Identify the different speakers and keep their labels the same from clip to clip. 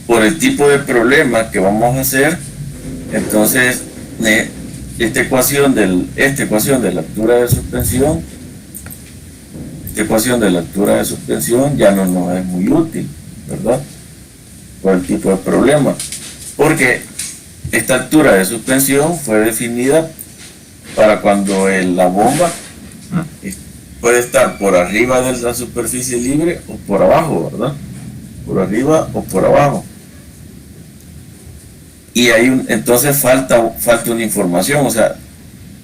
Speaker 1: por el tipo de problema que vamos a hacer, entonces esta ecuación de la altura de suspensión, ya no nos es muy útil, ¿verdad? Por el tipo de problema, porque esta altura de suspensión fue definida para cuando la bomba puede estar por arriba de la superficie libre o por abajo, ¿verdad? Por arriba o por abajo. Y entonces falta una información, o sea,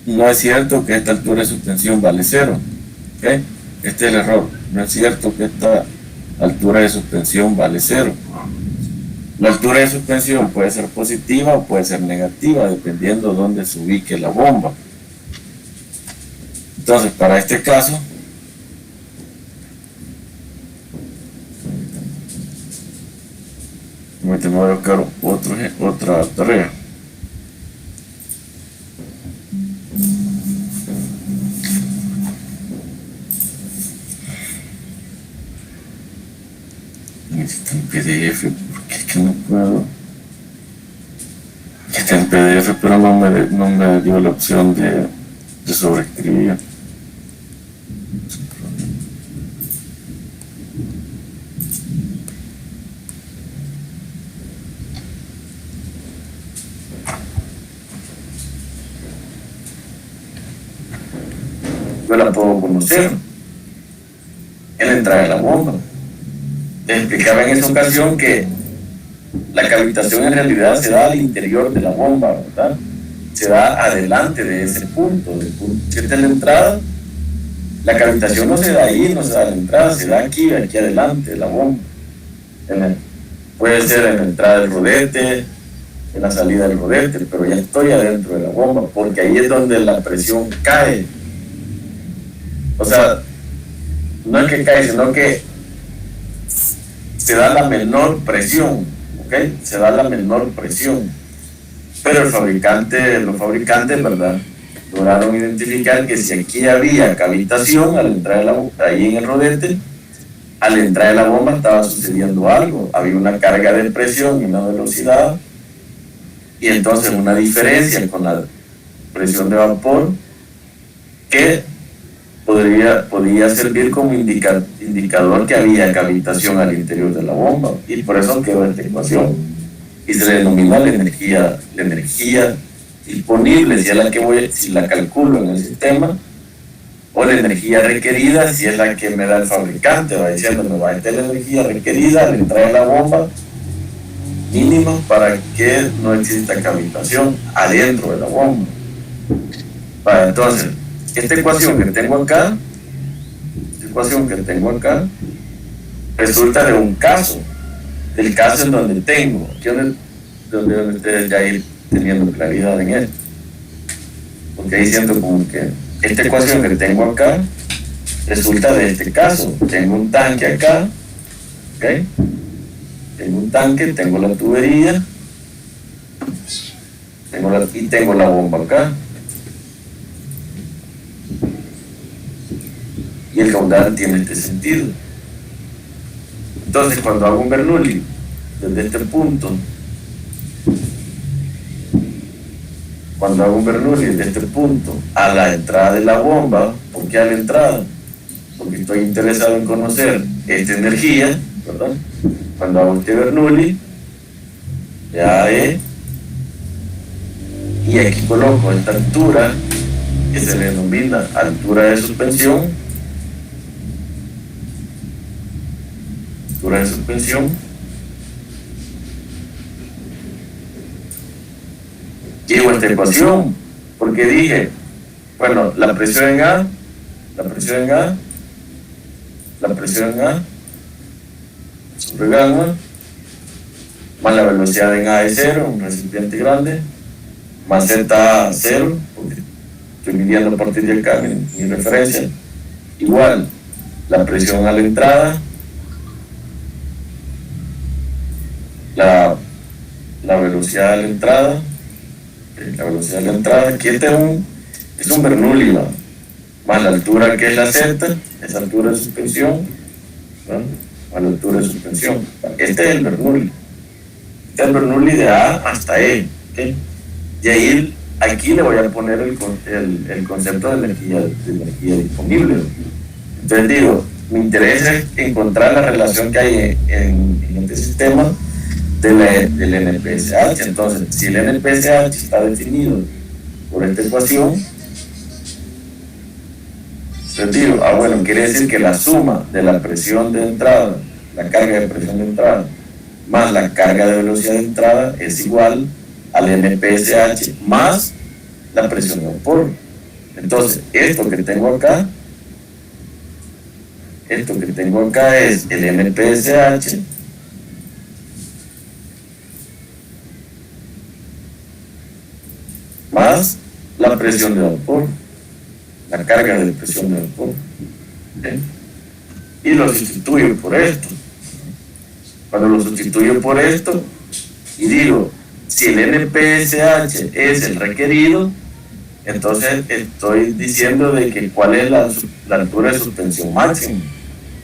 Speaker 1: no es cierto que esta altura de suspensión vale 0, ¿okay? Este es el error, no es cierto que esta altura de suspensión vale 0. La altura de suspensión puede ser positiva o puede ser negativa, dependiendo de dónde se ubique la bomba. Entonces, para este caso, me voy a buscar otra tarea. Necesito un PDF, porque es que no puedo. Está en PDF, pero no me dio la opción de sobreescribir. Yo la puedo conocer en la entrada de la bomba. Les explicaba en esa ocasión que la cavitación en realidad se da al interior de la bomba, ¿verdad? Se da adelante de ese punto, del punto. Si esta es la entrada, la cavitación no se da ahí, no se da a la entrada, se da aquí adelante de la bomba. Puede ser en la entrada del rodete, en la salida del rodete, pero ya estoy adentro de la bomba, porque ahí es donde la presión cae. O sea, no es que cae, sino que se da la menor presión, ¿ok? Se da la menor presión. Pero los fabricantes, ¿verdad?, lograron identificar que si aquí había cavitación al entrar de la bomba, ahí en el rodete, al entrar de la bomba estaba sucediendo algo. Había una carga de presión y una velocidad, y entonces una diferencia con la presión de vapor que podía servir como indicador que había cavitación al interior de la bomba, y por eso quedó esta ecuación y se le denomina la energía disponible, si la calculo en el sistema, o la energía requerida, si es la que me da el fabricante. Va diciendo, me va a meter la energía requerida al entrar en la bomba mínima para que no exista cavitación adentro de la bomba. Vale, entonces, esta ecuación que tengo acá resulta de un caso, del caso en donde tengo, donde ustedes ya ir teniendo claridad en esto, porque ahí siento como que esta ecuación que tengo acá resulta de este caso. Tengo un tanque acá, ¿ok? Tengo un tanque, tengo la tubería, tengo la bomba acá, y el caudal tiene este sentido. Entonces, cuando hago un Bernoulli desde este punto, a la entrada de la bomba, ¿por qué a la entrada? Porque estoy interesado en conocer esta energía, ¿verdad? Cuando hago este Bernoulli, y aquí coloco esta altura que se le denomina altura de suspensión, llevo esta ecuación, porque dije, bueno, la presión en A sobre gamma, más la velocidad en A de 0, un recipiente grande, más Z 0, porque estoy midiendo a partir de acá mi referencia, igual la presión a la entrada, la velocidad de la entrada, aquí este es un Bernoulli, ¿no?, más la altura que es la Z, esa altura de suspensión, ¿no?, más la altura de suspensión. Este es el Bernoulli. del Bernoulli de A hasta E. ¿Okay? Y ahí, aquí le voy a poner el concepto de energía disponible. Entonces digo, mi interés es encontrar la relación que hay en este sistema del NPSH. Entonces, si el NPSH está definido por esta ecuación, entonces digo, bueno, quiere decir que la suma de la presión de entrada, la carga de presión de entrada, más la carga de velocidad de entrada es igual al NPSH más la presión de vapor. Entonces, esto que tengo acá es el NPSH más la presión de vapor, la carga de presión de vapor. ¿Okay? Y lo sustituyo por esto. Cuando lo sustituyo por esto y digo, si el NPSH es el requerido, entonces estoy diciendo de que cuál es la altura de suspensión máxima.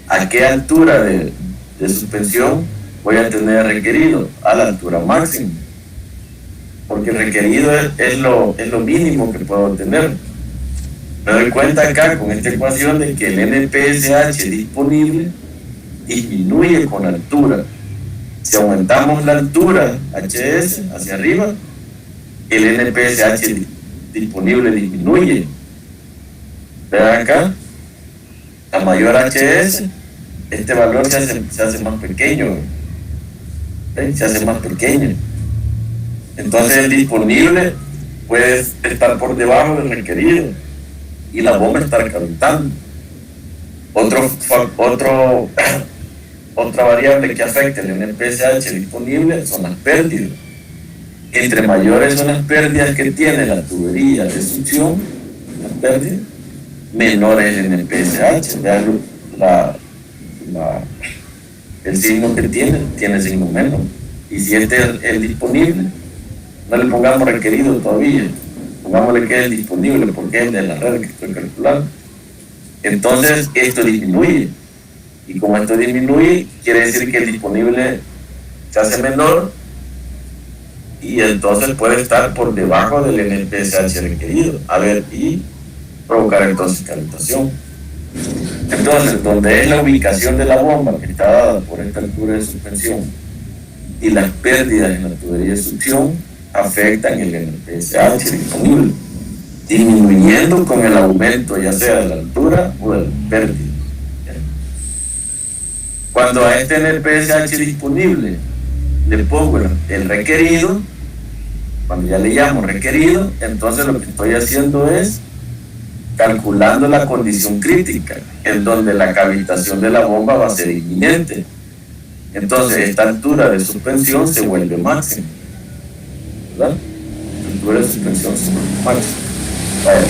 Speaker 1: ¿A qué altura de suspensión voy a tener requerido? A la altura máxima. Porque el requerido es lo mínimo que puedo tener. Me doy cuenta acá con esta ecuación de que el NPSH disponible disminuye con la altura. Si aumentamos la altura HS hacia arriba, el NPSH disponible disminuye. Vean acá, a mayor HS, este valor se hace más pequeño. ¿Ven? Se hace más pequeño. Entonces el disponible puede estar por debajo del requerido y la bomba estar calentando. Otra variable que afecta el NPSH disponible son las pérdidas. Entre mayores son las pérdidas que tiene la tubería de succión, las pérdidas, menor es el NPSH. Vean el signo que tiene signo menos. Y si este es el disponible, no le pongamos requerido todavía, pongámosle que es disponible porque es de la red que estoy calculando. Entonces esto disminuye, y como esto disminuye, quiere decir que el disponible se hace menor y entonces puede estar por debajo del NPSH requerido, y provocar entonces calentación. Entonces, donde es la ubicación de la bomba que está dada por esta altura de suspensión y las pérdidas en la tubería de succión afectan el NPSH disponible, disminuyendo con el aumento ya sea de la altura o de la pérdida. Cuando a este NPSH disponible le pongo el requerido, cuando ya le llamo requerido, entonces lo que estoy haciendo es calculando la condición crítica, en donde la cavitación de la bomba va a ser inminente. Entonces esta altura de suspensión se vuelve máxima, ¿verdad? La altura de suspensión se vuelve máxima.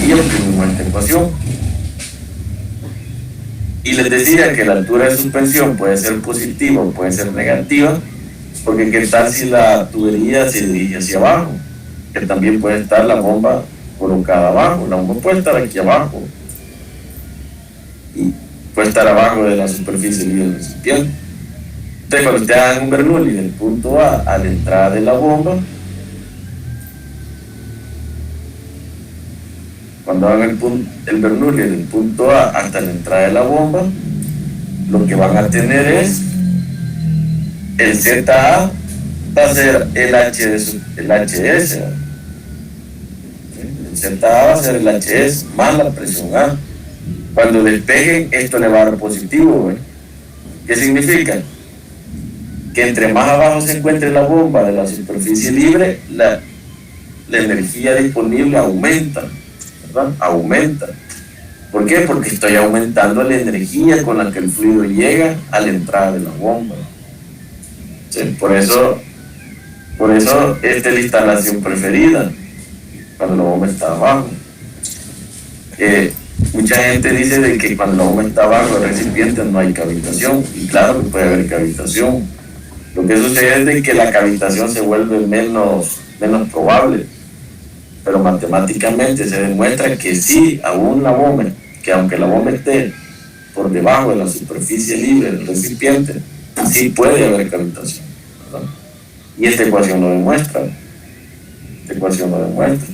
Speaker 1: Y obtenemos esta ecuación. Y les decía que la altura de suspensión puede ser positiva o puede ser negativa, porque qué tal si la tubería se dirige hacia abajo, que también puede estar la bomba colocada abajo. La bomba puede estar aquí abajo y puede estar abajo de la superficie libre del recipiente. Entonces, cuando ustedes hagan un Bernoulli del punto A a la entrada de la bomba, cuando hagan el Bernoulli del punto A hasta la entrada de la bomba, lo que van a tener es el ZA va a ser el HS. El ZA va a ser el HS más la presión A. Cuando despeguen, esto le va a dar positivo. ¿Qué significa? Que entre más abajo se encuentre la bomba de la superficie libre, la energía disponible aumenta, ¿verdad? Aumenta. ¿Por qué? Porque estoy aumentando la energía con la que el fluido llega a la entrada de la bomba. ¿Sí? Por eso esta es la instalación preferida cuando la bomba está abajo. Mucha gente dice de que cuando la bomba está abajo del recipiente no hay cavitación, y claro que puede haber cavitación. Lo que sucede es de que la cavitación se vuelve menos probable, pero matemáticamente se demuestra que sí, aún la bomba, que aunque la bomba esté por debajo de la superficie libre del recipiente, sí puede haber cavitación, ¿verdad? Y esta ecuación lo demuestra. Esta ecuación lo demuestra.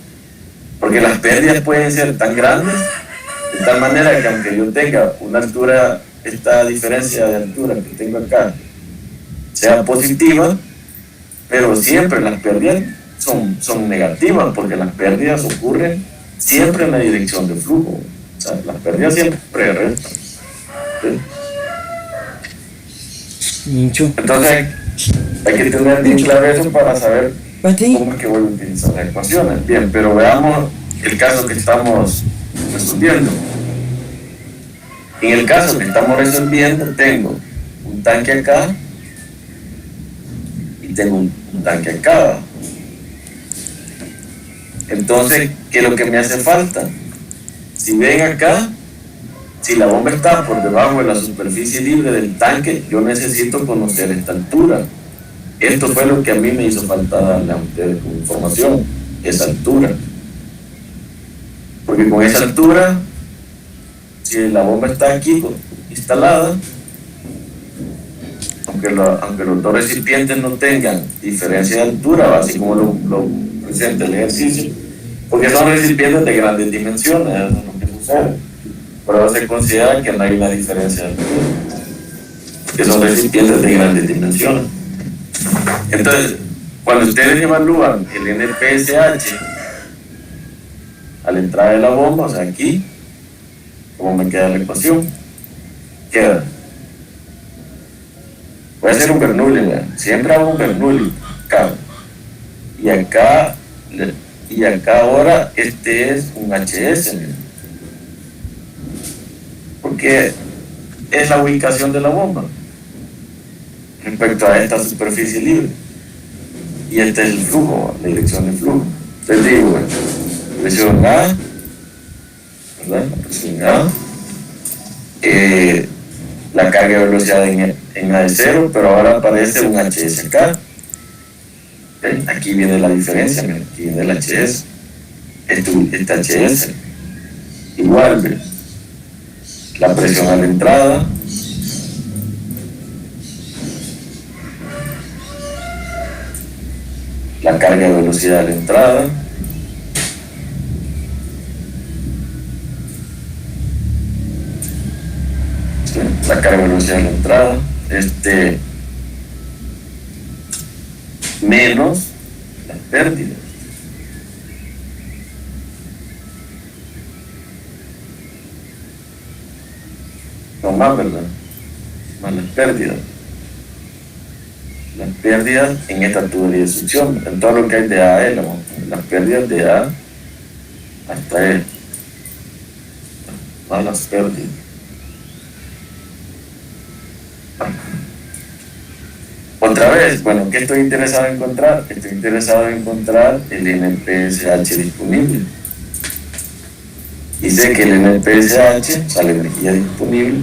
Speaker 1: Porque las pérdidas pueden ser tan grandes, de tal manera que aunque yo tenga una altura, esta diferencia de altura que tengo acá, sea positiva, pero siempre las pérdidas son negativas, porque las pérdidas ocurren siempre en la dirección de flujo. O sea, las pérdidas siempre restan. ¿Sí? Entonces, hay que tener bien claro eso para saber cómo es que voy a utilizar las ecuaciones. Bien, pero veamos el caso que estamos resolviendo. En el caso que estamos resolviendo, tengo un tanque acá y tengo un tanque acá. Entonces, ¿qué es lo que me hace falta? Si ven acá, si la bomba está por debajo de la superficie libre del tanque, yo necesito conocer esta altura. Esto fue lo que a mí me hizo falta darle a ustedes como información, esa altura. Porque con esa altura, si la bomba está aquí instalada, aunque los dos recipientes no tengan diferencia de altura, así como lo presenta el ejercicio, porque son recipientes de grandes dimensiones, eso es lo que sucede. Pero se considera que no hay una diferencia de altura, que son recipientes de grandes dimensiones. Entonces, cuando ustedes evalúan el NPSH a la entrada de la bomba, o sea, aquí, ¿cómo me queda la ecuación? Queda. Voy a hacer un Bernoulli, ¿verdad? Siempre hago un Bernoulli acá. Y acá ahora este es un HS, ¿verdad? Porque es la ubicación de la bomba respecto a esta superficie libre. Y este es el flujo, la dirección del flujo. Entonces digo, bueno, presión A, ¿verdad? La presión A, la carga de velocidad en A de 0, pero ahora aparece un HS acá. ¿Okay? Aquí viene la diferencia, mira, aquí viene el HS, este HS, igual, ¿ve? La presión a la entrada, la carga de velocidad a la entrada, ¿sí? La carga de velocidad a la entrada, menos las pérdidas. No más, ¿verdad? Más las pérdidas. Las pérdidas en esta tubería de succión, en todo lo que hay de A a L, las pérdidas de A hasta E, más las pérdidas. Otra vez, bueno, ¿qué estoy interesado en encontrar? Estoy interesado en encontrar el NPSH disponible. Y sé que el NPSH, o sea, la energía disponible,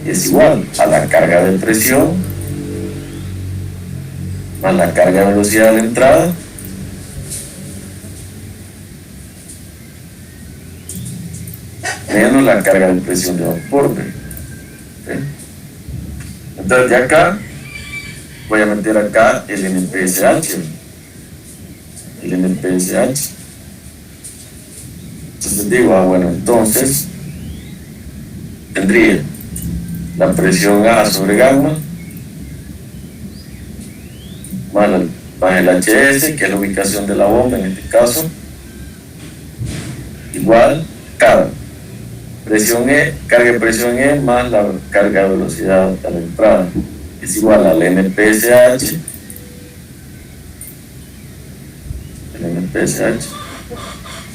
Speaker 1: es igual a la carga de presión más la carga de velocidad de la entrada menos la carga de presión de vapor. ¿Okay? Entonces de acá voy a meter acá el NPSH. El NPSH. Entonces digo, bueno, entonces tendría la presión A sobre gamma más el HS, que es la ubicación de la bomba en este caso, igual cada presión E, carga de presión E más la carga de velocidad a la entrada, es igual al NPSH,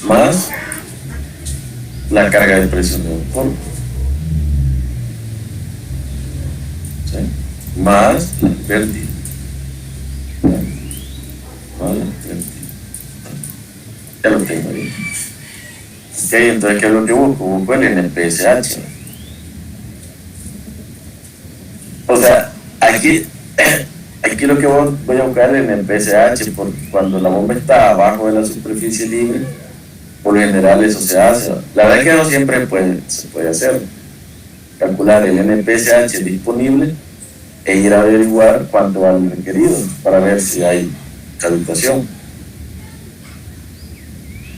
Speaker 1: más la carga de presión de vapor, ¿sí? Más la pérdida. Ya lo tengo ahí. Ok, entonces, ¿qué es lo que busco? Busco el NPSH. O sea, aquí lo que voy a buscar es el NPSH, porque cuando la bomba está abajo de la superficie libre, por lo general eso se hace. La verdad es que no siempre se puede hacer. Calcular el NPSH disponible e ir a averiguar cuánto vale el requerido para ver si hay cavitación.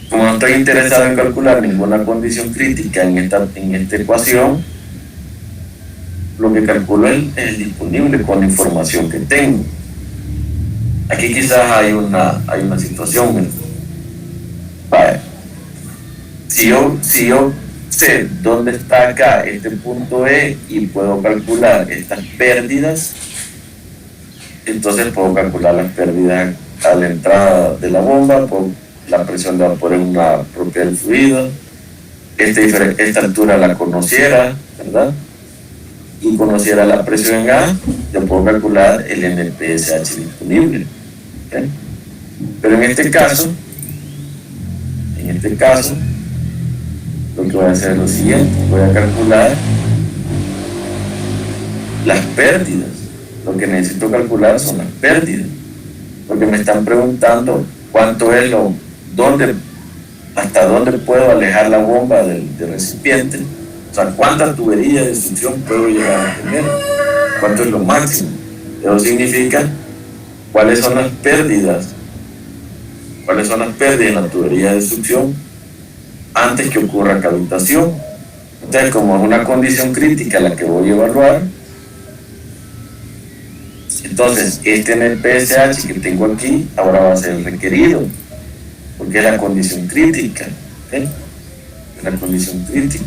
Speaker 1: Como no estoy interesado en calcular ninguna condición crítica en esta ecuación, lo que calculo es el disponible con la información que tengo. Aquí quizás hay una situación. Vale. Si yo sé dónde está acá este punto E y puedo calcular estas pérdidas, entonces puedo calcular las pérdidas a la entrada de la bomba por la presión de vapor en una propiedad del fluido. Esta altura la conociera, ¿verdad? Y conociera la presión en A, yo puedo calcular el NPSH disponible. ¿Okay? Pero en este caso, lo que voy a hacer es lo siguiente: voy a calcular las pérdidas. Lo que necesito calcular son las pérdidas, porque me están preguntando cuánto es hasta dónde puedo alejar la bomba del recipiente, o sea, cuántas tuberías de succión puedo llegar a tener, cuánto es lo máximo. Eso significa cuáles son las pérdidas en la tubería de succión antes que ocurra cavitación. Entonces, como es una condición crítica la que voy a evaluar, entonces este NPSH que tengo aquí ahora va a ser el requerido, porque es la condición crítica. ¿Okay? Es la condición crítica.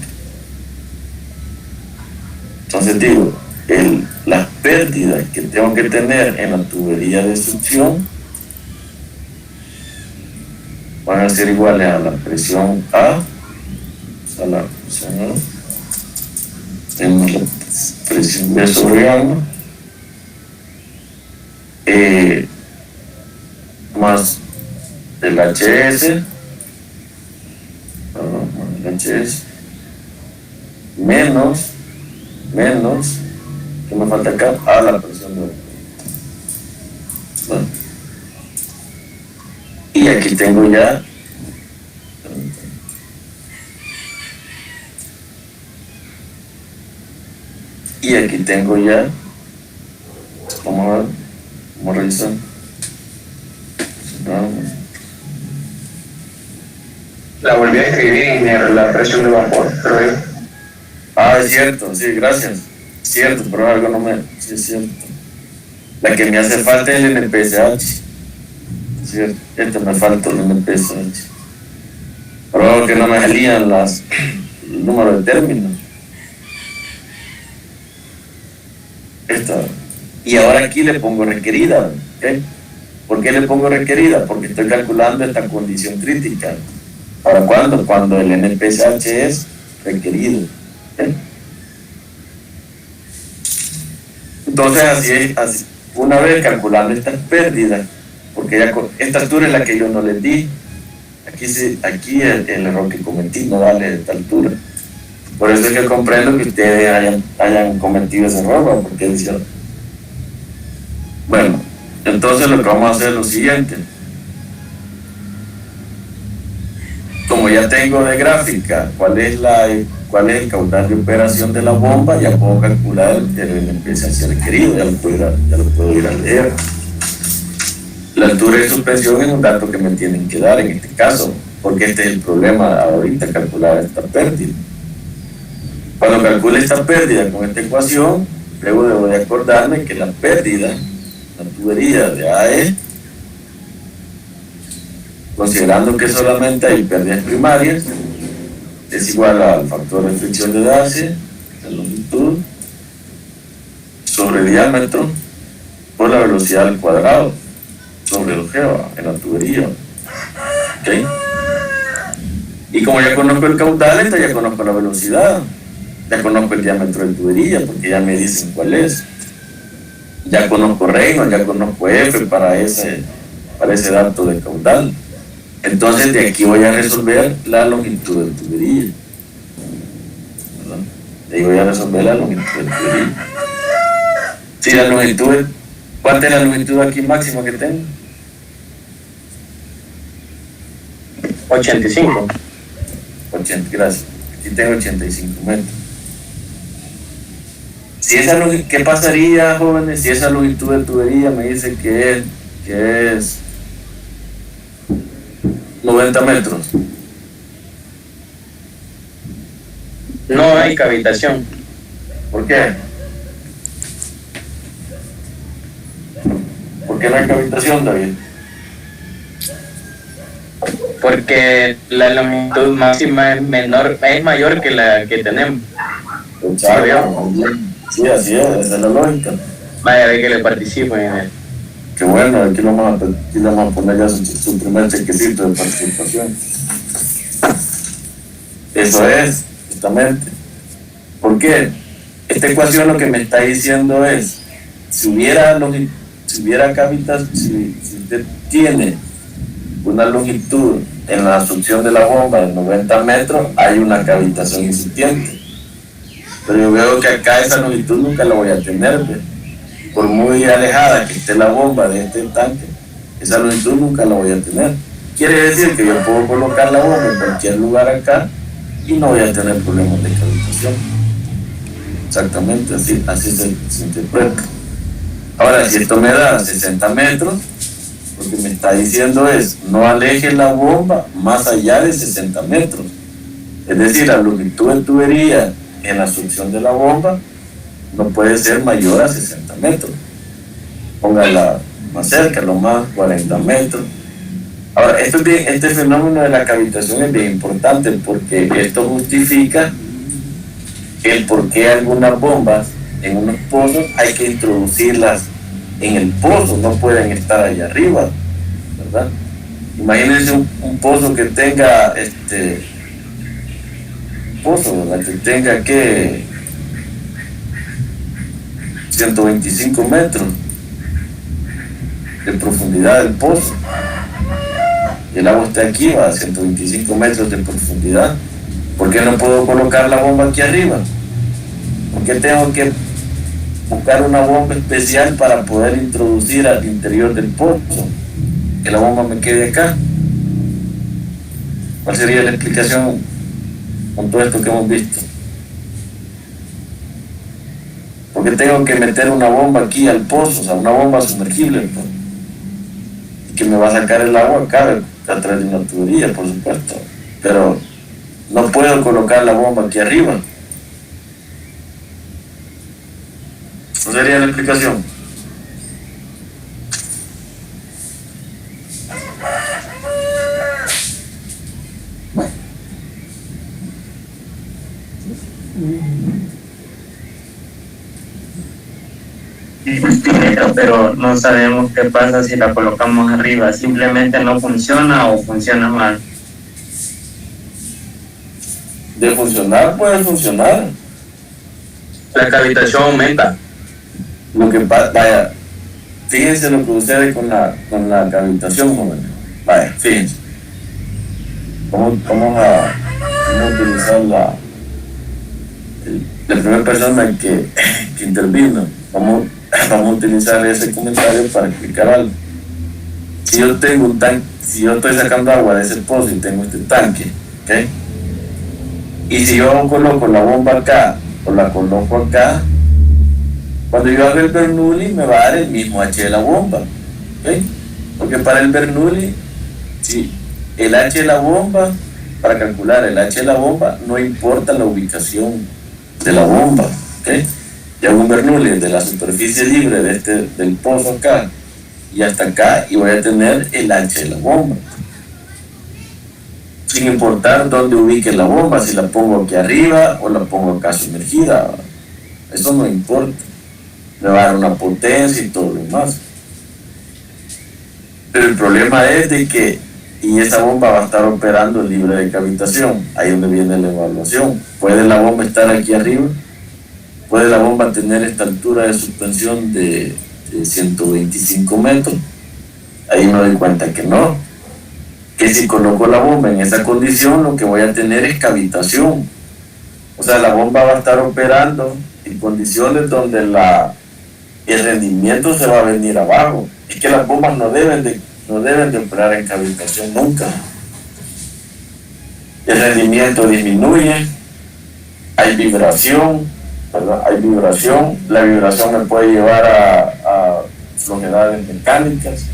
Speaker 1: Entonces digo, las pérdidas que tengo que tener en la tubería de succión van a ser iguales a la presión A, a la presión A, tenemos la presión B sobre gamma, más el HS, menos, ¿qué me falta acá? A la presión de vapor. Bueno. Y aquí tengo ya vamos a ver, vamos a revisar.
Speaker 2: La volví a escribir en la presión de vapor, pero
Speaker 1: es cierto, sí, gracias. Cierto, pero algo no me... Sí, es cierto. La que me hace falta es el NPSH. ¿Cierto? Me falta el NPSH. Pero que no me salían el número de términos. Y ahora aquí le pongo requerida. ¿Okay? ¿Por qué le pongo requerida? Porque estoy calculando esta condición crítica. ¿Para cuándo? Cuando el NPSH es requerido. ¿Okay? Entonces así, una vez calculando estas pérdidas, porque esta altura es la que yo no les di, aquí el error que cometí, no darle esta altura. Por eso es que comprendo que ustedes hayan cometido ese error, porque decían, bueno, entonces lo que vamos a hacer es lo siguiente. Como ya tengo de gráfica cuál es el caudal de operación de la bomba, ya puedo calcular el NPSH requerido, ya lo puedo ir a leer. La altura de suspensión es un dato que me tienen que dar en este caso, porque este es el problema ahorita, calcular esta pérdida. Cuando calcule esta pérdida con esta ecuación, luego debo de acordarme que la pérdida, la tubería de AE, considerando que solamente hay pérdidas primarias, es igual al factor de fricción de Darcy, la longitud, sobre diámetro, por la velocidad al cuadrado, sobre el geo en la tubería. ¿Okay? Y como ya conozco el caudal, entonces ya conozco la velocidad, ya conozco el diámetro de tubería, porque ya me dicen cuál es. Ya conozco Reynolds, ya conozco F para ese dato de caudal. Entonces de aquí voy a resolver la longitud de tubería. ¿Verdad? De ahí voy a resolver la longitud de tubería. Sí, la longitud, ¿cuánta es la longitud aquí máxima que tengo?
Speaker 2: 85.
Speaker 1: 80, gracias. Aquí tengo 85 metros. ¿Qué pasaría, jóvenes, si esa longitud de tubería me dice que es 90 metros?
Speaker 2: No hay cavitación.
Speaker 1: ¿Por qué? ¿Por qué no hay cavitación, David?
Speaker 2: Porque la longitud máxima es mayor que la que tenemos.
Speaker 1: Exacto. Sí, así es, esa es la lógica.
Speaker 2: Vaya, de que le participo en él.
Speaker 1: Qué bueno, aquí le vamos a poner ya su primer chequecito de participación. Eso es, justamente. ¿Por qué? Esta ecuación lo que me está diciendo es, si usted tiene una longitud en la asunción de la bomba de 90 metros, hay una cavitación incipiente. Pero yo veo que acá esa longitud nunca la voy a tener, ¿ve? Por muy alejada que esté la bomba de este tanque, esa longitud nunca la voy a tener. Quiere decir que yo puedo colocar la bomba en cualquier lugar acá y no voy a tener problemas de cavitación. Exactamente, así se interpreta. Ahora, si esto me da 60 metros, lo que me está diciendo es, no aleje la bomba más allá de 60 metros. Es decir, la longitud de tubería en la succión de la bomba no puede ser mayor a 60 metros. Póngala más cerca, lo más 40 metros. Ahora, este fenómeno de la cavitación es bien importante porque esto justifica el por qué algunas bombas en unos pozos hay que introducirlas en el pozo, no pueden estar allá arriba, ¿verdad? Imagínense un pozo que tenga ¿verdad? Que tenga 125 metros de profundidad del pozo. El agua está aquí, va a 125 metros de profundidad. ¿Por qué no puedo colocar la bomba aquí arriba? ¿Por qué tengo que buscar una bomba especial para poder introducir al interior del pozo? Que la bomba me quede acá. ¿Cuál sería la explicación con todo esto que hemos visto? ¿Por qué tengo que meter una bomba aquí al pozo? O sea, una bomba sumergible, pues, y que me va a sacar el agua acá a través de una tubería, por supuesto. Pero no puedo colocar la bomba aquí arriba. ¿No sería la explicación?
Speaker 2: Pero no sabemos qué pasa si la colocamos arriba. Simplemente no funciona o funciona mal.
Speaker 1: De funcionar, puede funcionar.
Speaker 2: La cavitación aumenta.
Speaker 1: Lo que vaya, fíjense lo que sucede con la cavitación, jóvenes. Vaya, fíjense. Vamos a utilizar la primera persona que intervino. Vamos a utilizar ese comentario para explicar algo. Si yo tengo un tanque, si yo estoy sacando agua de ese pozo y tengo este tanque, ¿ok? Y si yo coloco la bomba acá o la coloco acá, cuando yo haga el Bernoulli me va a dar el mismo H de la bomba, ¿ok? Porque para el Bernoulli, si el H de la bomba, para calcular el H de la bomba, no importa la ubicación de la bomba, ¿ok? Yo hago un Bernoulli de la superficie libre del pozo acá y hasta acá y voy a tener el H de la bomba. Sin importar dónde ubique la bomba, si la pongo aquí arriba o la pongo acá sumergida, eso no importa. Me va a dar una potencia y todo lo demás. Pero el problema es de que, y esa bomba va a estar operando libre de cavitación, ahí es donde viene la evaluación. ¿Puede la bomba estar aquí arriba? ¿Puede la bomba tener esta altura de suspensión de 125 metros? Ahí me doy cuenta que no. Que si coloco la bomba en esa condición, lo que voy a tener es cavitación. O sea, la bomba va a estar operando en condiciones donde el rendimiento se va a venir abajo. Es que las bombas no deben de operar en cavitación nunca. El rendimiento disminuye, hay vibración, ¿verdad? Hay vibración, la vibración me puede llevar a flojedades mecánicas,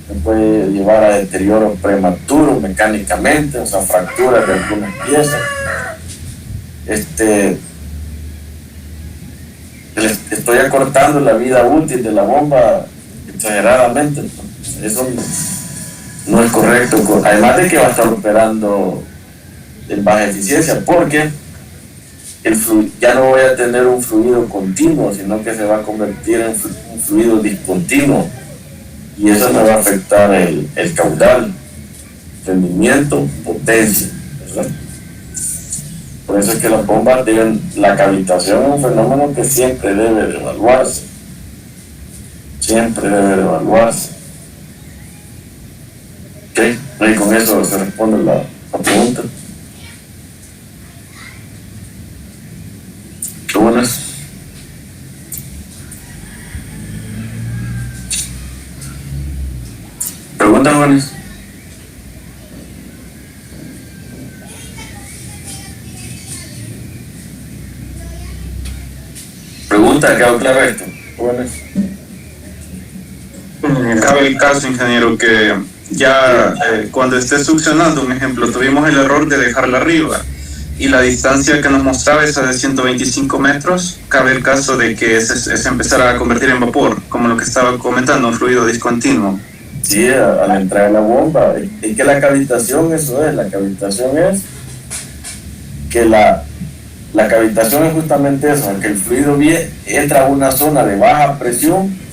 Speaker 1: me puede llevar a deterioro prematuro mecánicamente, o sea, fracturas de algunas piezas. Les estoy acortando la vida útil de la bomba exageradamente. Eso no es correcto, además de que va a estar operando en baja eficiencia, porque ya no voy a tener un fluido continuo, sino que se va a convertir en un fluido discontinuo, y eso me va a afectar el caudal, rendimiento, potencia, ¿verdad? Por eso es que las bombas la cavitación es un fenómeno que siempre debe de evaluarse, siempre debe de evaluarse. Ok, y con eso se responde la pregunta. Qué buenas. Preguntas, jóvenes. Pregunta, ¿quedó claro esto? Jóvenes.
Speaker 3: Cabe el caso, ingeniero, que ya cuando esté succionando, un ejemplo, tuvimos el error de dejarla arriba y la distancia que nos mostraba esa de 125 metros, cabe el caso de que se empezara a convertir en vapor, como lo que estaba comentando, un fluido discontinuo.
Speaker 1: Sí, al entrar en la bomba, es que la cavitación, la cavitación es que la cavitación es justamente eso, que el fluido entra a una zona de baja presión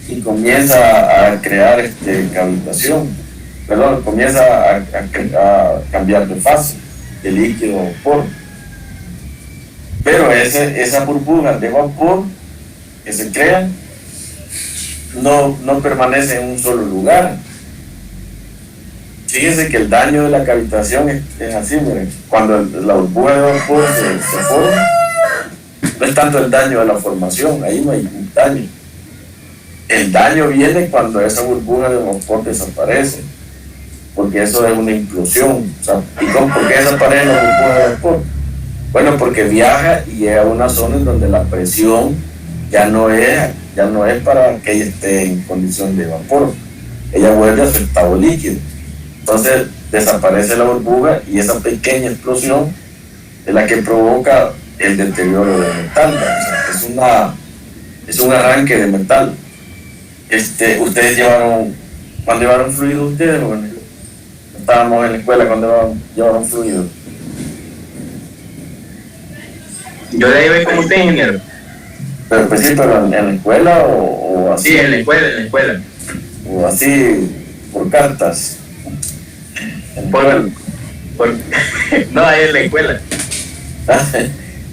Speaker 1: y comienza a crear cavitación, perdón, comienza a cambiar de fase, de líquido a vapor. Pero esas burbujas de vapor que se crean no permanece en un solo lugar. Fíjense que el daño de la cavitación es así, miren, cuando la burbuja de vapor se forma, no es tanto el daño de la formación, ahí no hay un daño. El daño viene cuando esa burbuja de vapor desaparece, porque eso es una implosión. O sea, ¿y por qué desaparece la burbuja de vapor? Bueno, porque viaja y llega a una zona en donde la presión ya no es para que ella esté en condición de vapor, ella vuelve a su estado líquido. Entonces desaparece la burbuja y esa pequeña explosión es la que provoca el deterioro del metal. O sea, es un arranque de metal. Ustedes ¿cuándo llevaron fluido ustedes? Bueno, estábamos en la escuela cuando llevaron fluido.
Speaker 2: Yo la llevé como usted, ingeniero.
Speaker 1: Pero pues sí, pero en la escuela o así.
Speaker 2: Sí, en la escuela.
Speaker 1: O así, por cartas.
Speaker 2: No, ahí en la escuela.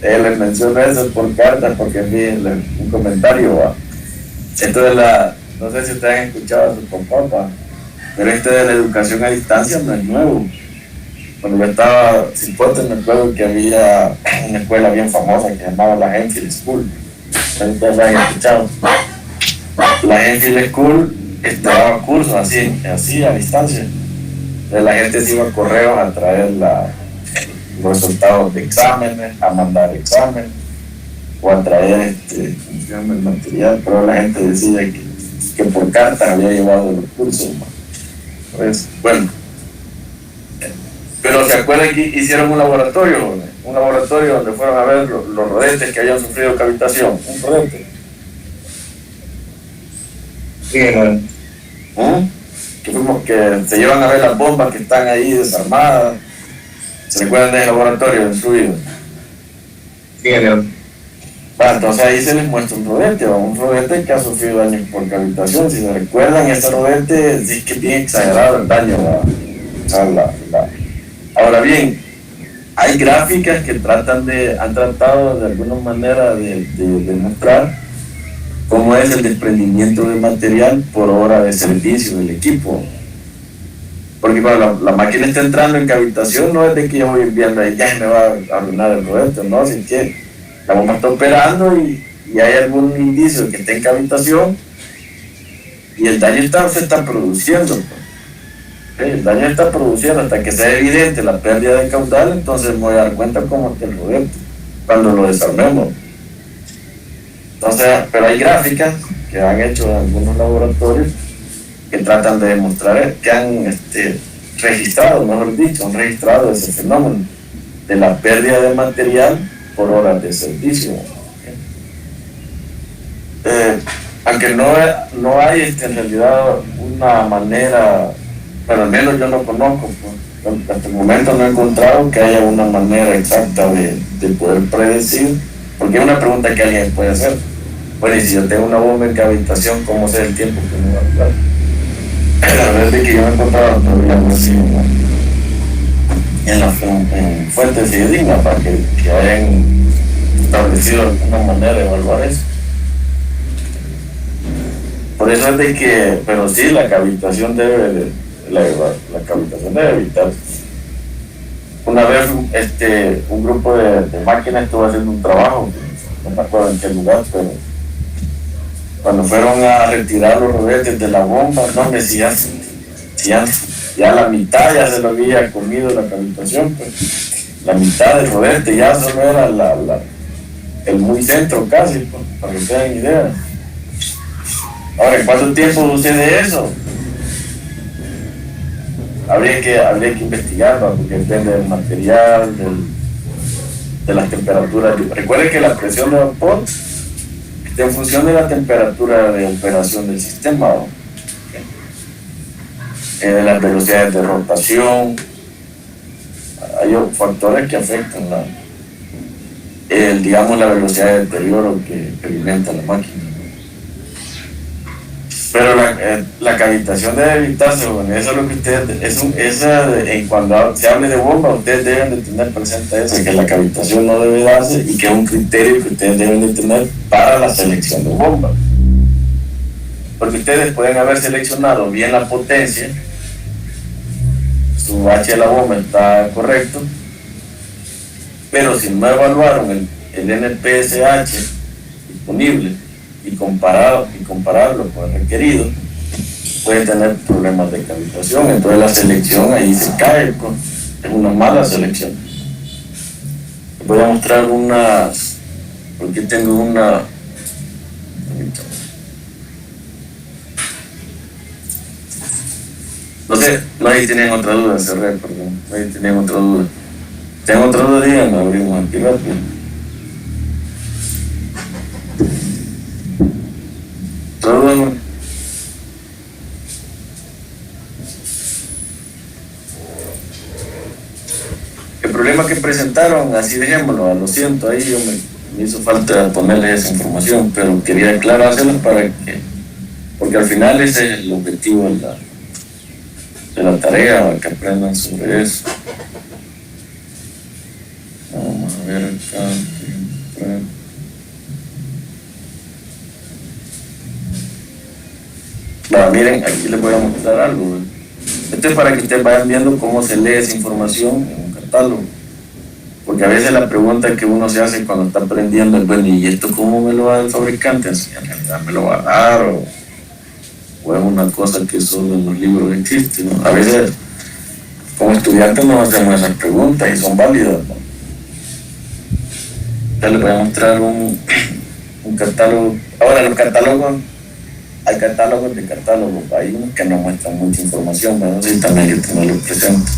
Speaker 1: Les menciono eso por cartas porque envié un comentario. ¿Va? Entonces, no sé si ustedes han escuchado a su papá, pero de la educación a distancia no es nuevo. Cuando yo estaba cipote, me acuerdo que había una escuela bien famosa que se llamaba la Enfield School. Ustedes la han escuchado. La Enfield School daba cursos así a distancia. Entonces, la gente se iba a correos a traer los resultados de exámenes, a mandar exámenes o a traer el material, pero la gente decía que por carta había llevado los cursos. Pues, bueno, pero ¿se acuerdan que hicieron un laboratorio donde fueron a ver los rodetes que habían sufrido cavitación? Un rodete.
Speaker 2: Sí, hermano.
Speaker 1: Que se llevan a ver las bombas que están ahí desarmadas. ¿Se recuerdan del laboratorio del fluido?
Speaker 2: Sí, hermano.
Speaker 1: Entonces ahí se les muestra un rodete que ha sufrido daño por cavitación. Si se recuerdan, ese rodete sí que es bien exagerado el daño. Ahora bien, hay gráficas que han tratado de alguna manera de demostrar cómo es el desprendimiento de material por hora de servicio del equipo. Porque cuando la máquina está entrando en cavitación, no es de que yo voy viendo ahí, ya me va a arruinar el rodete, no, si que la bomba está operando y hay algún indicio de que está en cavitación y el daño se está produciendo. El daño está produciendo hasta que sea evidente la pérdida de caudal, entonces me voy a dar cuenta cómo está el rodete. cuando lo desarmemos. Entonces, pero hay gráficas que han hecho en algunos laboratorios que tratan de demostrar, que han registrado, mejor dicho, han registrado ese fenómeno de la pérdida de material por horas de servicio. Aunque no hay en realidad una manera, pero al menos yo no conozco, pues, hasta el momento no he encontrado que haya una manera exacta de poder predecir, porque es una pregunta que alguien puede hacer. Bueno, y si yo tengo una bomba en cada habitación, ¿cómo sé el tiempo que me va a durar? La verdad es que yo me he encontrado todavía algo así, ¿no? en fuentes fidedignas para que hayan establecido una manera de evaluar eso. Por eso es de que, pero sí, la cavitación debe evitarse. Una vez un grupo de máquinas estuvo haciendo un trabajo, no me acuerdo en qué lugar, pero cuando fueron a retirar los rodetes de la bomba, no me decían, ya la mitad ya se lo había comido la cavitación, pues, la mitad del rodete ya solo era el muy centro casi, pues, para que tengan idea. Ahora, ¿en cuánto tiempo sucede eso? Habría que investigarlo, porque depende del material, de las temperaturas. Recuerden que la presión de vapor está en función de la temperatura de operación del sistema, ¿no? De las velocidades de rotación. Hay factores que afectan la velocidad de deterioro que experimenta la máquina. Pero la cavitación debe evitarse, bueno, eso es lo que ustedes, cuando se hable de bomba, ustedes deben de tener presente eso, que la cavitación no debe darse y que es un criterio que ustedes deben de tener para la selección de bombas. Porque ustedes pueden haber seleccionado bien la potencia, su H de la bomba está correcto, pero si no evaluaron el NPSH disponible y compararlo con el requerido, puede tener problemas de cavitación. Entonces la selección ahí se cae, es una mala selección. Les voy a mostrar porque tengo una. No sé si tenían otra duda, cerré, perdón. No sé si tenían otra duda. ¿Tienen otra duda? Díganme, abrimos aquí rápido. El problema que presentaron, así dejémoslo, lo siento, ahí me hizo falta ponerles esa información, pero quería aclarársela porque al final ese es el objetivo de la tarea, que aprendan sobre eso. Vamos a ver acá. Miren, aquí les voy a mostrar algo. Esto es para que ustedes vayan viendo cómo se lee esa información en un catálogo. Porque a veces la pregunta que uno se hace cuando está aprendiendo es, bueno, ¿y esto cómo me lo va a dar el fabricante? Si en realidad me lo va a dar o es una cosa que solo en los libros existe, ¿no? A veces como estudiantes nos hacemos esas preguntas y son válidas, ¿no? Ya les voy a mostrar un catálogo. Ahora los catálogos, hay catálogos de catálogos, hay unos que no muestran mucha información, pero sí también hay que tenerlo presente.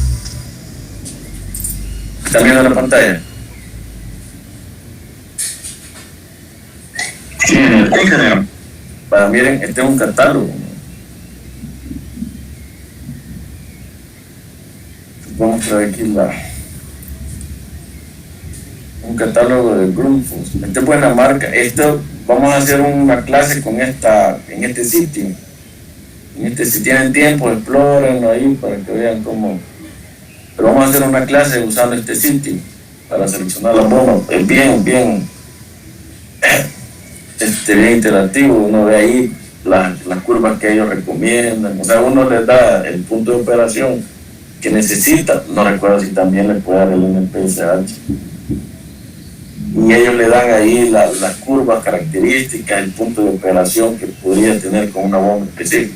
Speaker 1: ¿Están viendo la pantalla?
Speaker 3: Sí, ingeniero.
Speaker 1: Miren, este es un catálogo, ¿no? Vamos a mostrar aquí un catálogo de Grundfos. Esta es buena marca. Vamos a hacer una clase en este sitio. Si tienen tiempo, explórenlo ahí para que vean cómo. Pero vamos a hacer una clase usando este sitio para seleccionar las bombas. Es bien interactivo. Uno ve ahí las curvas que ellos recomiendan. O sea, uno les da el punto de operación que necesita. No recuerdo si también le puede dar el NPSH. Y ellos le dan ahí las curvas características, el punto de operación que podría tener con una bomba específica.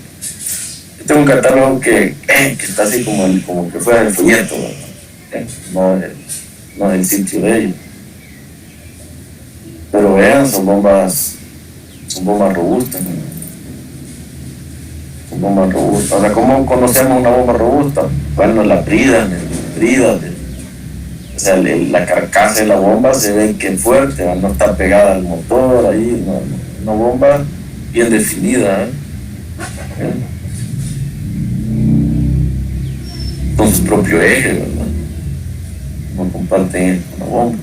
Speaker 1: Este es un catálogo que está así como que fuera el folleto, ¿no? No es el sitio de ellos. Pero vean, son bombas robustas, ¿no? Son bombas robustas. O sea, ¿cómo conocemos una bomba robusta? Bueno, la brida, o sea, la carcasa de la bomba se ve que es fuerte, no está pegada al motor ahí, no, una bomba bien definida, ¿eh? Con su propio eje, ¿verdad? No comparten una bomba.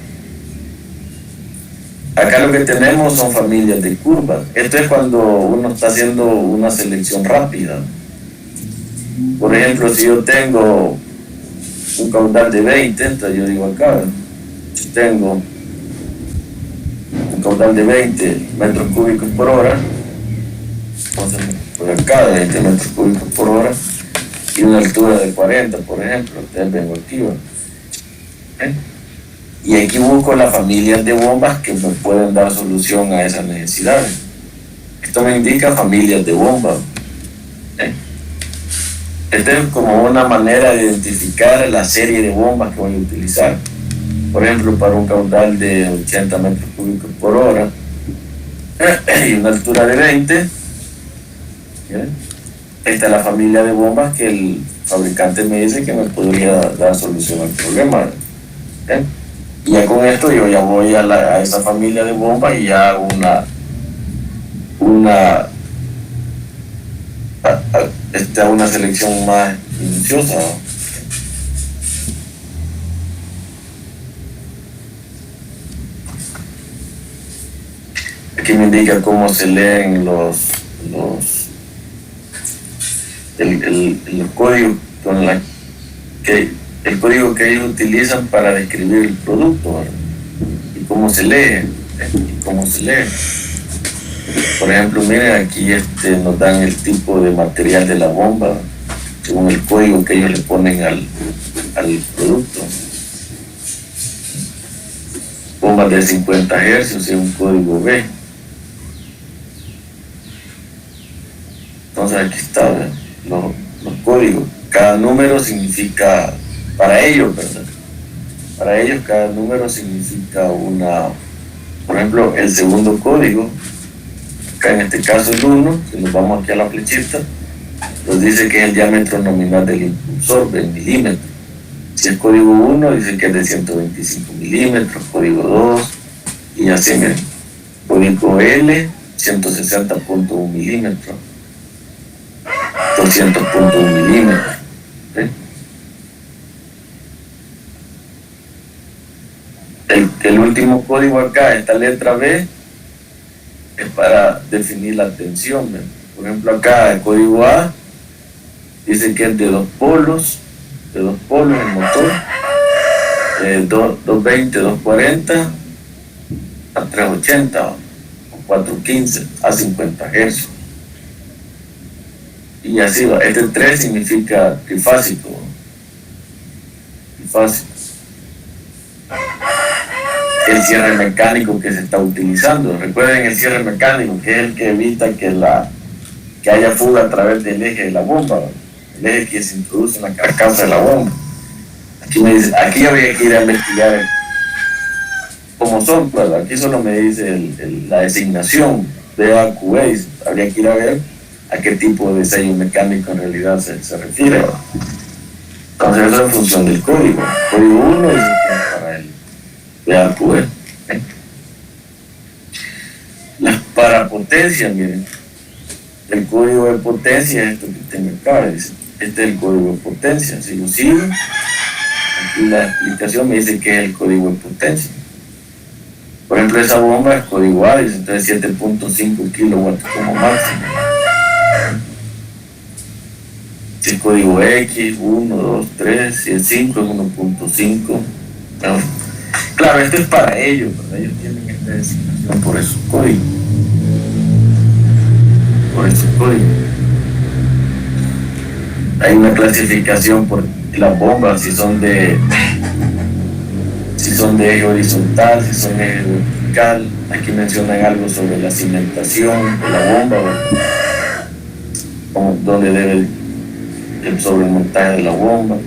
Speaker 1: Acá lo que tenemos son familias de curvas. Esto es cuando uno está haciendo una selección rápida. Por ejemplo, si yo tengo un caudal de 20, entonces yo digo acá, si tengo un caudal de 20 metros cúbicos por hora, entonces por acá de 20 metros cúbicos por hora y una altura de 40, por ejemplo, entonces vengo aquí, ¿eh? Y aquí busco las familias de bombas que me pueden dar solución a esas necesidades. Esto me indica familias de bombas, ¿eh? Esta es como una manera de identificar la serie de bombas que voy a utilizar. Por ejemplo, para un caudal de 80 metros cúbicos por hora y una altura de 20, ¿eh? Esta es la familia de bombas que el fabricante me dice que me podría dar solución al problema, ¿eh? Y ya con esto yo ya voy a esa familia de bombas y ya hago una selección más minuciosa, ¿no? Aquí me indica cómo se leen el código el código que ellos utilizan para describir el producto, ¿verdad? Y cómo se lee, Por ejemplo, miren, aquí nos dan el tipo de material de la bomba según el código que ellos le ponen al producto. Bombas de 50 Hz, es un código B. Entonces aquí está, ¿verdad? Los códigos. Cada número significa, para ellos, ¿verdad? Para ellos cada número significa por ejemplo, el segundo código, acá en este caso el 1, si nos vamos aquí a la flechita, nos dice que es el diámetro nominal del impulsor, en milímetros. Si es código 1, dice que es de 125 milímetros, código 2, y así, miren. Código L, 160.1 milímetros, 200.1 milímetros. ¿Sí? El último código acá, esta letra B, es para definir la tensión. Por ejemplo, acá el código A dice que es de 2 polos el motor, 220, 240 a 380 o 415 a 50 Hz. Y así va. Este 3 significa trifásico. El cierre mecánico que se está utilizando. Recuerden el cierre mecánico, que es el que evita que haya fuga a través del eje de la bomba, el eje que se introduce en la carcasa de la bomba. Aquí habría que ir a investigar cómo son, pues aquí solo me dice la designación de AQA, habría que ir a ver a qué tipo de sello mecánico en realidad se refiere. Entonces eso es en función del código. Código 1 dice que es para el de AQA. Las parapotencias, miren, el código de potencia es esto que tengo acá, este es el código de potencia. Si lo sigo, aquí la explicación me dice que es el código de potencia. Por ejemplo, esa bomba es código A, dice entonces 7.5 kilowatts como máximo. Si es código X, 1, 2, 3, si es 5 es 1.5. No. Claro, esto es para ellos, ¿verdad? Ellos tienen esta designación por esos códigos. Hay una clasificación por las bombas, si son de eje horizontal, si son de eje vertical. Aquí mencionan algo sobre la cimentación de la bomba, como donde debe el sobremontaje de la bomba.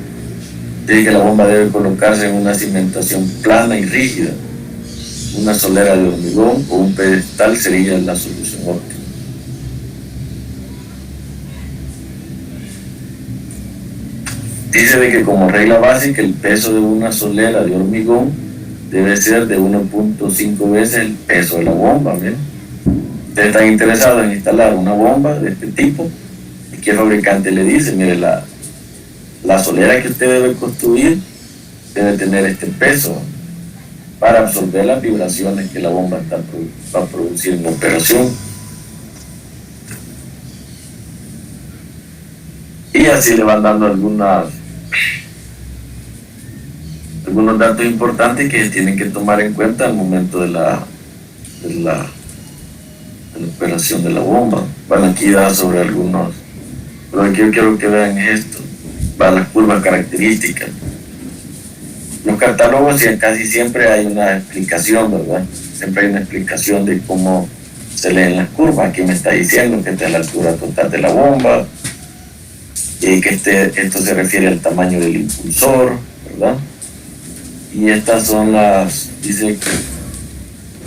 Speaker 1: Dice que la bomba debe colocarse en una cimentación plana y rígida. una solera de hormigón o un pedestal sería la solución óptima. Dice de que como regla básica el peso de una solera de hormigón debe ser de 1.5 veces el peso de la bomba. ¿Bien? Ustedes están interesados en instalar una bomba de este tipo, y que el fabricante le dice, mire, la solera que usted debe construir debe tener este peso para absorber las vibraciones que la bomba va a producir en operación. Y así le van dando algunos datos importantes que tienen que tomar en cuenta al momento de la operación de la bomba. Bueno, aquí da sobre algunos, pero aquí yo quiero que vean esto, para las curvas características. Los catálogos casi siempre hay una explicación, ¿verdad? Siempre hay una explicación de cómo se leen las curvas. Aquí me está diciendo que esta es la altura total de la bomba, y que esto se refiere al tamaño del impulsor, ¿verdad? Y estas son dice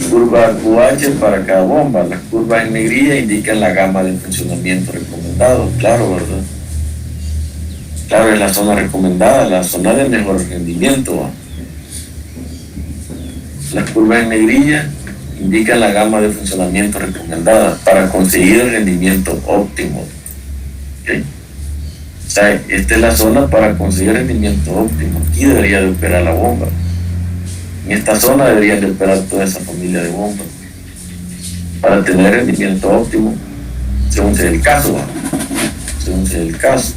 Speaker 1: curva QH para cada bomba. Las curvas en negrilla indican la gama de funcionamiento recomendado, claro, ¿verdad? Claro, es la zona recomendada, la zona de mejor rendimiento. Las curvas en negrilla indican la gama de funcionamiento recomendada para conseguir el rendimiento óptimo. ¿Okay? O sea, esta es la zona para conseguir el rendimiento óptimo. Aquí debería de operar la bomba. En esta zona debería de operar toda esa familia de bombas para tener rendimiento óptimo, según sea el caso. Según sea el caso.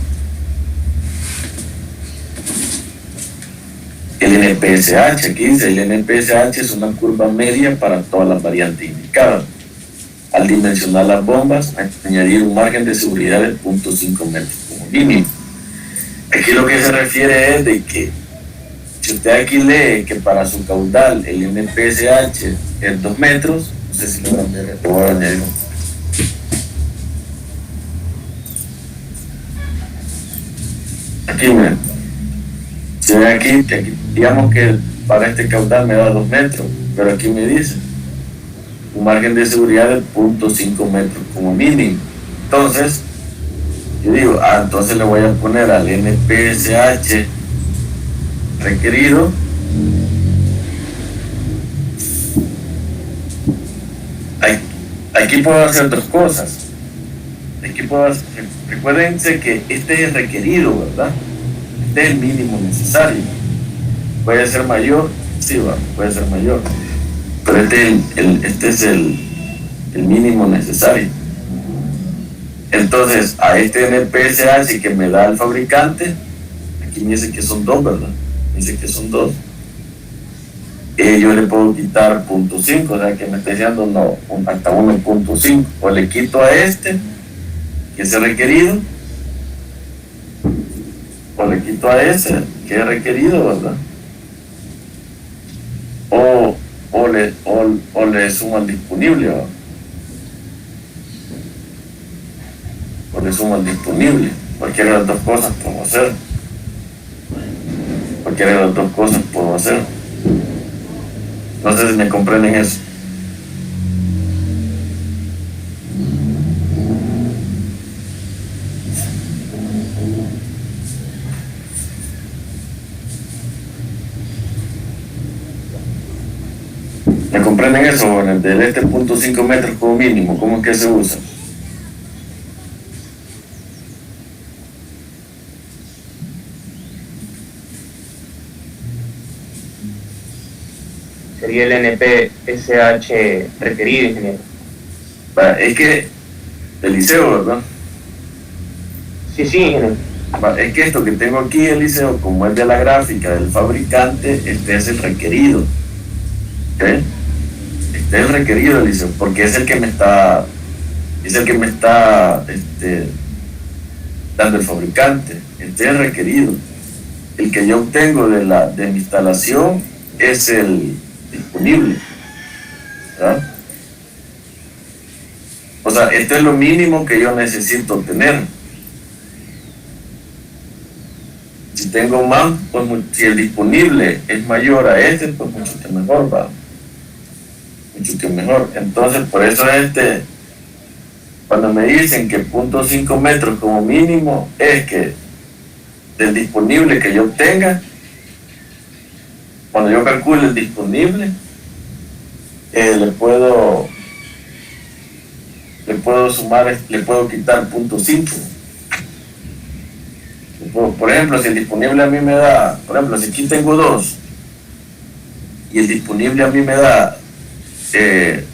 Speaker 1: El NPSH, aquí dice, el NPSH es una curva media para todas las variantes indicadas. Al dimensionar las bombas, añadir un margen de seguridad de 0.5 metros como mínimo. Aquí lo que se refiere es de que, si usted aquí lee que para su caudal el NPSH es 2 metros, no sé si lo voy a añadir. Aquí, miren. Si ven aquí, digamos que para este caudal me da 2 metros, pero aquí me dice un margen de seguridad de 0.5 metros como mínimo. Entonces, yo digo, entonces le voy a poner al NPSH requerido aquí puedo hacer 2 cosas. Aquí puedo hacer, recuérdense que este es requerido, ¿verdad? Este es el mínimo necesario. Puede ser mayor, sí, puede ser mayor, pero este es el mínimo necesario. Entonces, a este NPSH que me da el fabricante, aquí me dice que son 2, ¿verdad? Me dice que son 2. Yo le puedo quitar 0.5, o sea que me está diciendo no, hasta 1.5. O le quito a este, que es el requerido, o le quito a ese, que es requerido, ¿verdad? O le sumo al disponible, ¿verdad? O le sumo al disponible. Cualquiera de las 2 cosas puedo hacer. Cualquiera de las 2 cosas puedo hacer. No sé si me comprenden eso. ¿Me comprenden eso, jóvenes? De este 0.5 metros como mínimo, ¿cómo es que se usa?
Speaker 2: Sería el NPSH requerido, ingeniero.
Speaker 1: Es que, Eliseo, ¿verdad?
Speaker 2: Sí, ingeniero.
Speaker 1: Es que esto que tengo aquí, Eliseo, como es de la gráfica del fabricante, este es el requerido. ¿Ok? Este es el requerido, Eliseo, porque es el que me está dando el fabricante. Este es el requerido. El que yo obtengo de mi instalación es el disponible, ¿verdad? O sea, esto es lo mínimo que yo necesito obtener. Si tengo más, pues si el disponible es mayor a este, pues mucho mejor, ¿va? mucho que mejor. Entonces, por eso cuando me dicen que 0.5 metros como mínimo, es que del disponible que yo obtenga, cuando yo calcule el disponible, le puedo sumar, le puedo quitar 0.5. Por ejemplo, si el disponible a mí me da, por ejemplo, si aquí tengo 2 y el disponible a mí me da 3,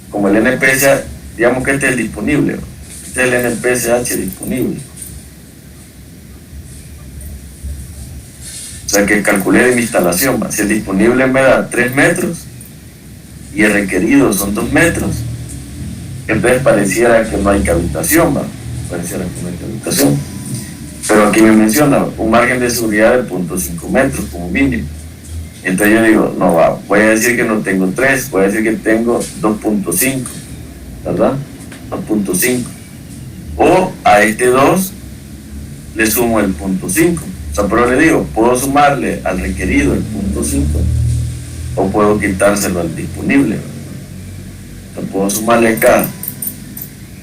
Speaker 1: como el NPSH, digamos que este es el disponible, este es el NPSH disponible. O sea que calculé de mi instalación, si el disponible me da 3 metros y el requerido son 2 metros, entonces pareciera que no hay cavitación, pareciera que no hay cavitación. Pero aquí me menciona un margen de seguridad de 0.5 metros como mínimo. Entonces yo digo, no voy a decir que no tengo 3, voy a decir que tengo 2.5, ¿verdad? 2.5. O a este 2 le sumo el 0.5. O sea, pero le digo, puedo sumarle al requerido el 0.5 o puedo quitárselo al disponible. Entonces puedo sumarle acá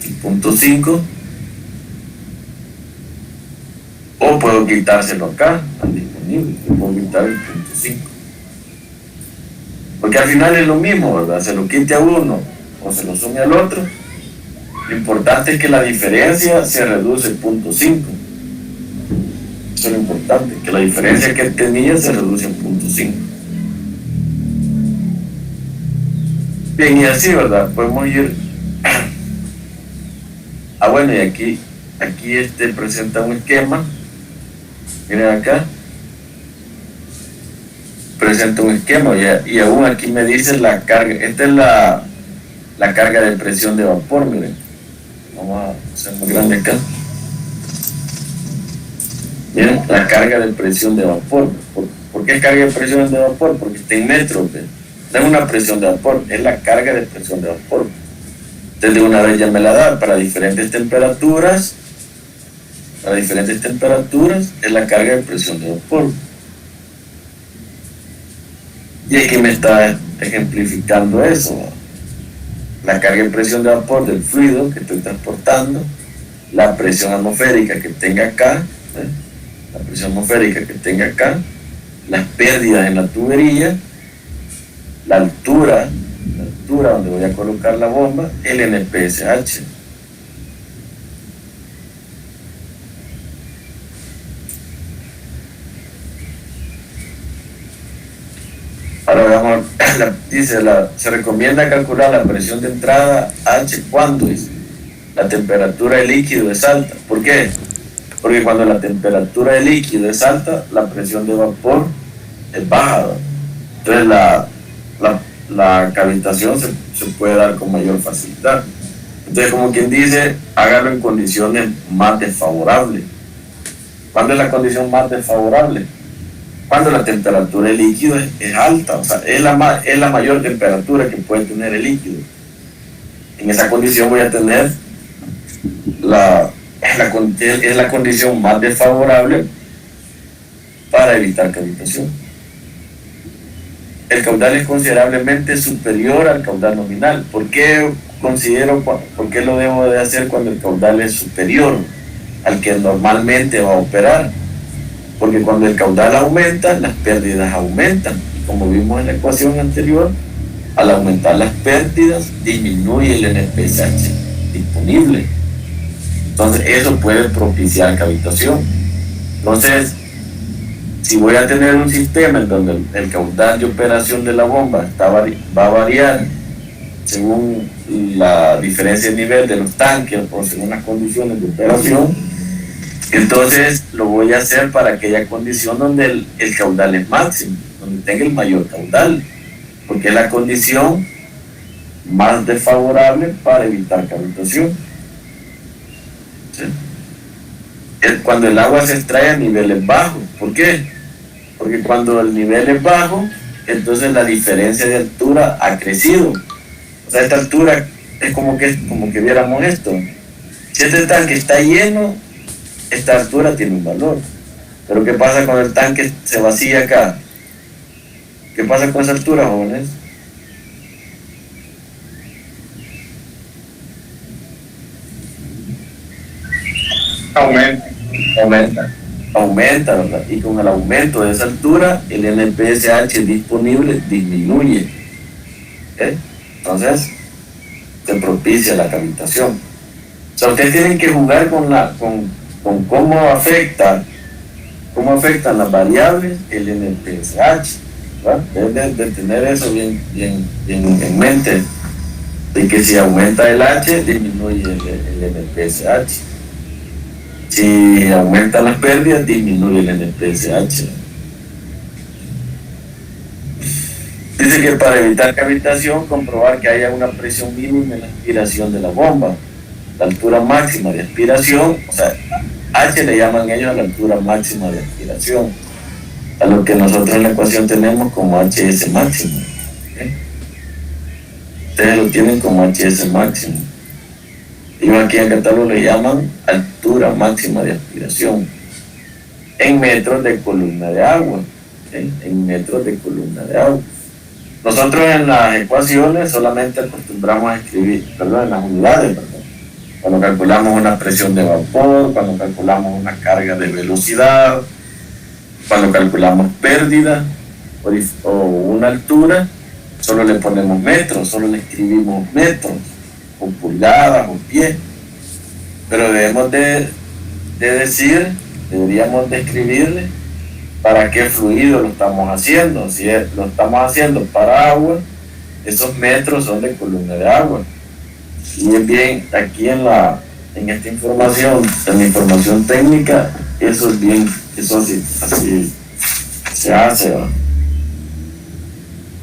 Speaker 1: el 0.5 o puedo quitárselo acá al disponible, puedo quitar el 0.5. Porque al final es lo mismo, ¿verdad? Se lo quite a uno o se lo sume al otro. Lo importante es que la diferencia se reduce 0.5. Eso es lo importante, que la diferencia que tenía se reduce en 0.5. Bien, y así, ¿verdad? Podemos ir. Bueno, y aquí presenta un esquema. Miren acá. Presenta un esquema y aún aquí me dice la carga. Esta es la carga de presión de vapor, miren. Vamos a hacer muy grande acá. Miren, la carga de presión de vapor. ¿Por qué es carga de presión de vapor? Porque está en metros. No es una presión de vapor, es la carga de presión de vapor. Entonces de una vez ya me la da para diferentes temperaturas. Para diferentes temperaturas es la carga de presión de vapor. Y aquí me está ejemplificando eso. La carga de presión de vapor del fluido que estoy transportando, la presión atmosférica que tenga acá, la presión atmosférica que tenga acá, las pérdidas en la tubería, la altura donde voy a colocar la bomba, el NPSH. Ahora veamos, dice, se recomienda calcular la presión de entrada H cuando la temperatura del líquido es alta. ¿Por qué? Porque cuando la temperatura del líquido es alta, la presión de vapor es baja. Entonces la cavitación se puede dar con mayor facilidad. Entonces, como quien dice, hágalo en condiciones más desfavorables. ¿Cuándo es la condición más desfavorable? Cuando la temperatura del líquido es alta, o sea, es la mayor temperatura que puede tener el líquido. En esa condición voy a tener es la condición más desfavorable para evitar cavitación. El caudal es considerablemente superior al caudal nominal. ¿Por qué lo debo de hacer cuando el caudal es superior al que normalmente va a operar? Porque cuando el caudal aumenta, las pérdidas aumentan. Como vimos en la ecuación anterior, al aumentar las pérdidas, disminuye el NPSH disponible. Entonces, eso puede propiciar cavitación. Entonces, si voy a tener un sistema en donde el caudal de operación de la bomba va a variar según la diferencia de nivel de los tanques o según las condiciones de operación, entonces lo voy a hacer para aquella condición donde el caudal es máximo, donde tenga el mayor caudal, porque es la condición más desfavorable para evitar cavitación. ¿Sí? Es cuando el agua se extrae a niveles bajos. ¿Por qué? Porque cuando el nivel es bajo, entonces la diferencia de altura ha crecido. O sea, esta altura es como que viéramos esto. Si este tanque está lleno, esta altura tiene un valor. Pero ¿qué pasa cuando el tanque se vacía acá? ¿Qué pasa con esa altura, jóvenes? Aumenta, ¿verdad? Y con el aumento de esa altura, el NPSH disponible disminuye. Entonces, se propicia la cavitación. O sea, ustedes tienen que jugar con cómo afectan las variables el NPSH, ¿verdad? Deben de tener eso bien en mente, de que si aumenta el H, disminuye el NPSH. Si aumentan las pérdidas, disminuye el NPSH. Dice que para evitar cavitación, comprobar que haya una presión mínima en la aspiración de la bomba. La altura máxima de aspiración, o sea, H le llaman ellos a la altura máxima de aspiración, a lo que nosotros en la ecuación tenemos como HS máximo. Ustedes lo tienen como HS máximo. Ellos aquí en catálogo le llaman altura máxima de aspiración en metros de columna de agua. En metros de columna de agua. Nosotros en las ecuaciones solamente acostumbramos a escribir, en las unidades, ¿verdad? Cuando calculamos una presión de vapor, cuando calculamos una carga de velocidad, cuando calculamos pérdida o una altura, solo le ponemos metros, solo le escribimos metros, o pulgadas, o pies. Pero deberíamos de escribirle para qué fluido lo estamos haciendo. Si lo estamos haciendo para agua, esos metros son de columna de agua. Y es bien, aquí en esta información, en la información técnica, eso es bien, eso así se hace, ¿no?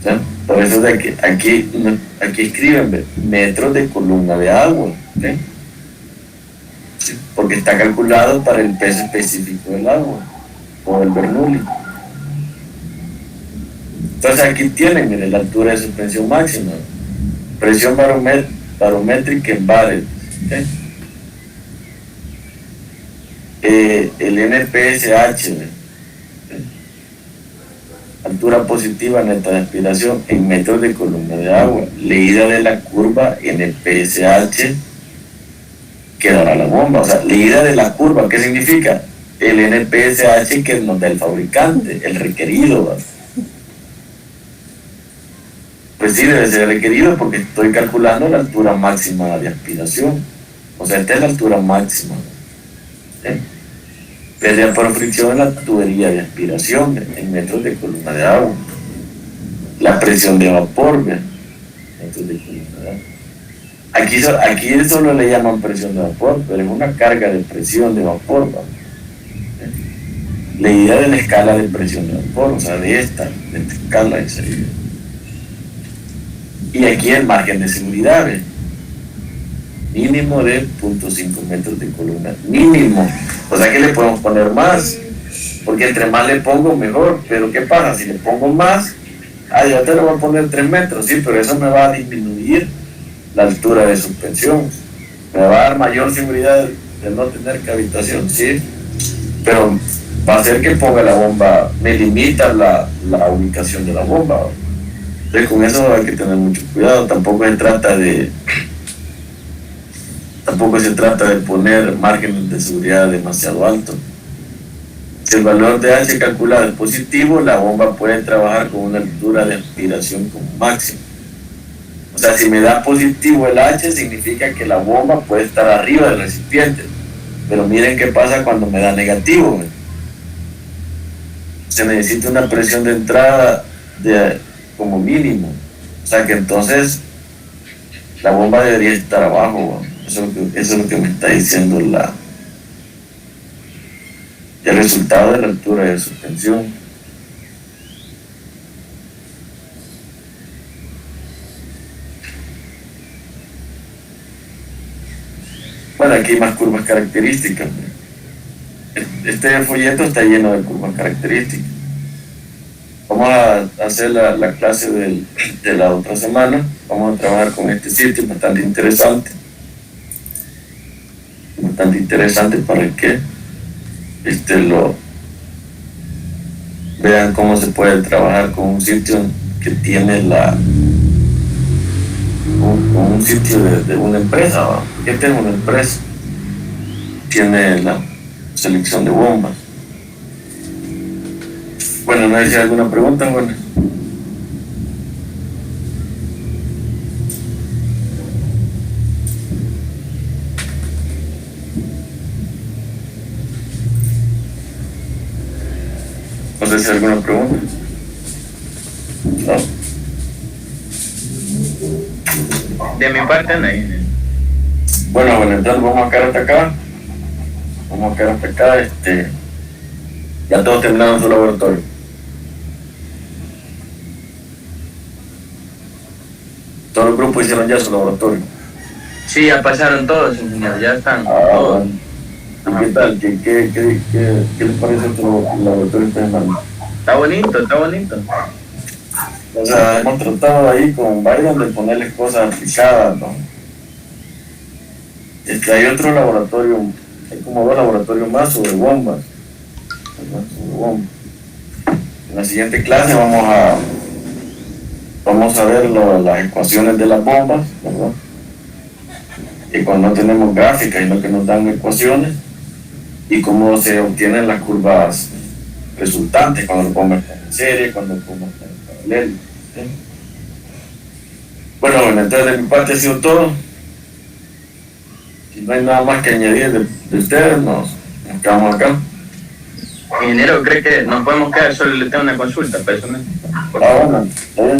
Speaker 1: ¿Sí? Por eso de que aquí escriben metros de columna de agua, ¿sí? Sí, porque está calculado para el peso específico del agua, o el Bernoulli. Entonces aquí tienen, miren, la altura de suspensión máxima, presión barométrica en bares, ¿okay? El NPSH, ¿okay? Altura positiva neta de aspiración en metros de columna de agua, leída de la curva NPSH que dará la bomba. O sea, leída de la curva, ¿qué significa? El NPSH que nos da el fabricante, el requerido, ¿verdad? Pues sí, debe ser requerido porque estoy calculando la altura máxima de aspiración. O sea, esta es la altura máxima. Pérdida por fricción en la tubería de aspiración en metros de columna de agua. La presión de vapor, metros de columna de agua. Aquí solo le llaman presión de vapor, pero es una carga de presión de vapor, ¿verdad? La idea de la escala de presión de vapor, o sea, de esta escala de salida. Y aquí el margen de seguridad, ¿ves? Mínimo de 0.5 metros de columna, mínimo. O sea que le podemos poner más, porque entre más le pongo mejor. Pero ¿qué pasa? Si le pongo más, yo te lo voy a poner 3 metros, sí, pero eso me va a disminuir la altura de suspensión, me va a dar mayor seguridad de no tener cavitación, sí, pero va a hacer que ponga la bomba, me limita la ubicación de la bomba. Entonces con eso hay que tener mucho cuidado. Tampoco se trata de poner márgenes de seguridad demasiado altos. Si el valor de H calculado es positivo, la bomba puede trabajar con una altura de aspiración como máximo. O sea, si me da positivo el H, significa que la bomba puede estar arriba del recipiente. Pero miren qué pasa cuando me da negativo. Se necesita una presión de entrada como mínimo. O sea que entonces la bomba debería estar abajo. Eso es lo que me está diciendo el resultado de la altura de suspensión. Bueno, aquí hay más curvas características. Este folleto está lleno de curvas características. Vamos a hacer la clase de la otra semana. Vamos a trabajar con este sitio bastante interesante. Bastante interesante para que lo vean cómo se puede trabajar con un sitio que tiene un sitio de una empresa, ¿va? Este es una empresa, tiene la selección de bombas. Bueno, ¿no hay alguna pregunta? Bueno. No sé si hay alguna pregunta. No.
Speaker 4: De mi parte no hay.
Speaker 1: Bueno, entonces vamos a quedar hasta acá. Ya todos terminaron su laboratorio. Todos los grupos hicieron ya su laboratorio.
Speaker 4: Sí, ya pasaron todos, ingeniero, ya están todos.
Speaker 1: Bueno. ¿Y qué tal? ¿Qué les parece tu laboratorio?
Speaker 4: Está bonito, está bonito.
Speaker 1: O sea, hemos tratado ahí con Byron de ponerles cosas aplicadas, ¿no? Hay otro laboratorio, hay como 2 laboratorios más sobre bombas. En la siguiente clase vamos a ver las ecuaciones de las bombas, ¿verdad? Y cuando no tenemos gráficas, sino que nos dan ecuaciones y cómo se obtienen las curvas resultantes cuando las bombas están en serie, cuando las bombas están en paralelo. ¿Sí? Bueno, entonces de mi parte ha sido todo. Si no hay nada más que añadir de ustedes, nos quedamos acá.
Speaker 4: Ingeniero, ¿cree que nos podemos quedar? Solo le tengo una consulta personal.
Speaker 1: Bueno, está bien.